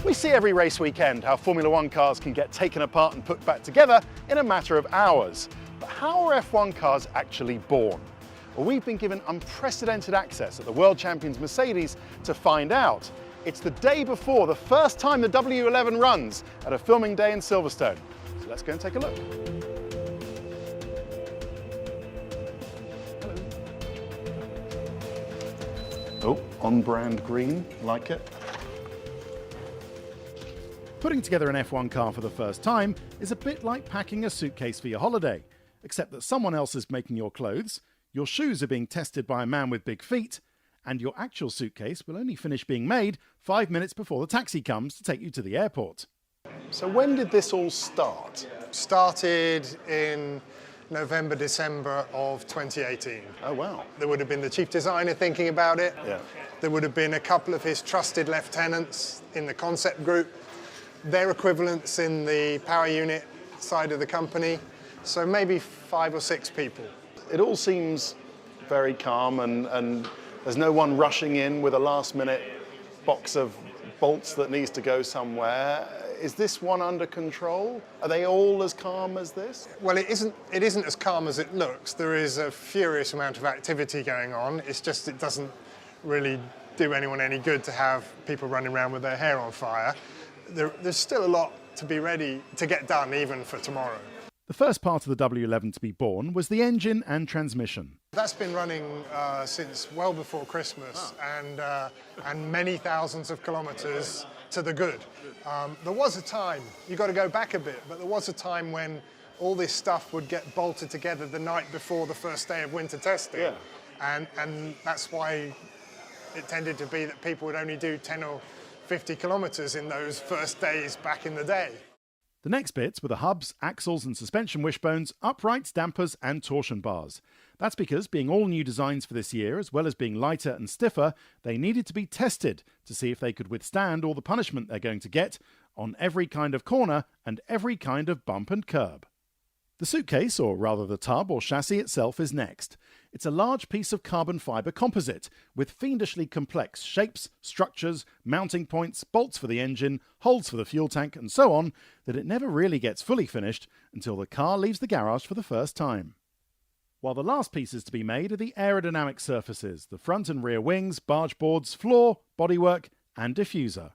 We see every race weekend how Formula One cars can get taken apart and put back together in a matter of hours. But how are F1 cars actually born? Well, we've been given unprecedented access at the world champions Mercedes to find out. It's the day before the first time the W11 runs at a filming day in Silverstone. So let's go and take a look. Oh, on-brand green, like it. Putting together an F1 car for the first time is a bit like packing a suitcase for your holiday, except that someone else is making your clothes, your shoes are being tested by a man with big feet, and your actual suitcase will only finish being made 5 minutes before the taxi comes to take you to the airport. So when did this all start? Started in November, December of 2018. Oh wow. There would have been the chief designer thinking about it. Yeah. There would have been a couple of his trusted lieutenants in the concept group, their equivalents in the power unit side of the company, so maybe 5 or 6 people. It all seems very calm and there's no one rushing in with a last-minute box of bolts that needs to go somewhere. Is this one under control? Are they all as calm as this? Well, it isn't as calm as it looks. There is a furious amount of activity going on. It's just it doesn't really do anyone any good to have people running around with their hair on fire. There's still a lot to be ready to get done even for tomorrow. The first part of the W11 to be born was the engine and transmission. That's been running since well before Christmas and many thousands of kilometres to the good. There was a time, you've got to go back a bit, but there was a time when all this stuff would get bolted together the night before the first day of winter testing. Yeah. And that's why it tended to be that people would only do 10 or 50 kilometres in those first days back in the day. The next bits were the hubs, axles and suspension wishbones, uprights, dampers and torsion bars. That's because, being all new designs for this year, as well as being lighter and stiffer, they needed to be tested to see if they could withstand all the punishment they're going to get on every kind of corner and every kind of bump and curb. The suitcase, or rather the tub or chassis itself, is next. It's a large piece of carbon fibre composite with fiendishly complex shapes, structures, mounting points, bolts for the engine, holes for the fuel tank and so on, that it never really gets fully finished until the car leaves the garage for the first time. While the last pieces to be made are the aerodynamic surfaces, the front and rear wings, barge boards, floor, bodywork and diffuser.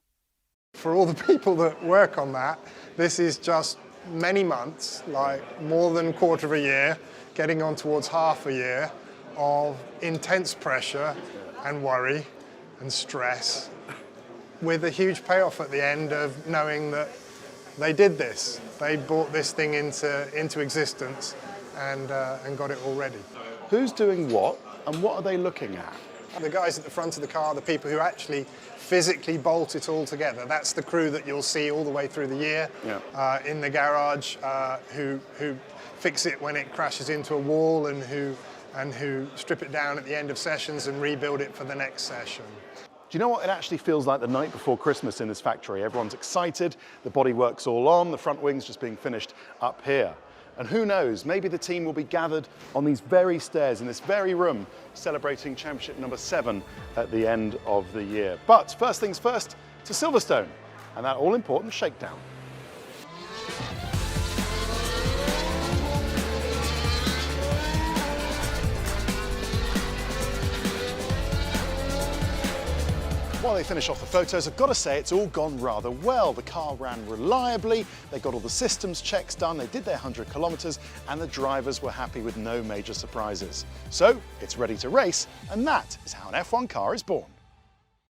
For all the people that work on that, this is just many months, like more than a quarter of a year, getting on towards half a year of intense pressure and worry and stress, with a huge payoff at the end of knowing that they did this. They brought this thing into existence and got it all ready. Who's doing what and what are they looking at? The guys at the front of the car, the people who actually physically bolt it all together, that's the crew that you'll see all the way through the year. Yeah. In the garage, who fix it when it crashes into a wall and who strip it down at the end of sessions and rebuild it for the next session. Do you know what? It actually feels like the night before Christmas in this factory. Everyone's excited, the bodywork's all on, the front wing's just being finished up here. And who knows, maybe the team will be gathered on these very stairs in this very room, celebrating championship number 7 at the end of the year. But first things first, to Silverstone and that all-important shakedown. While they finish off the photos, I've got to say it's all gone rather well. The car ran reliably, they got all the systems checks done, they did their 100 kilometres, and the drivers were happy with no major surprises. So it's ready to race, and that is how an F1 car is born.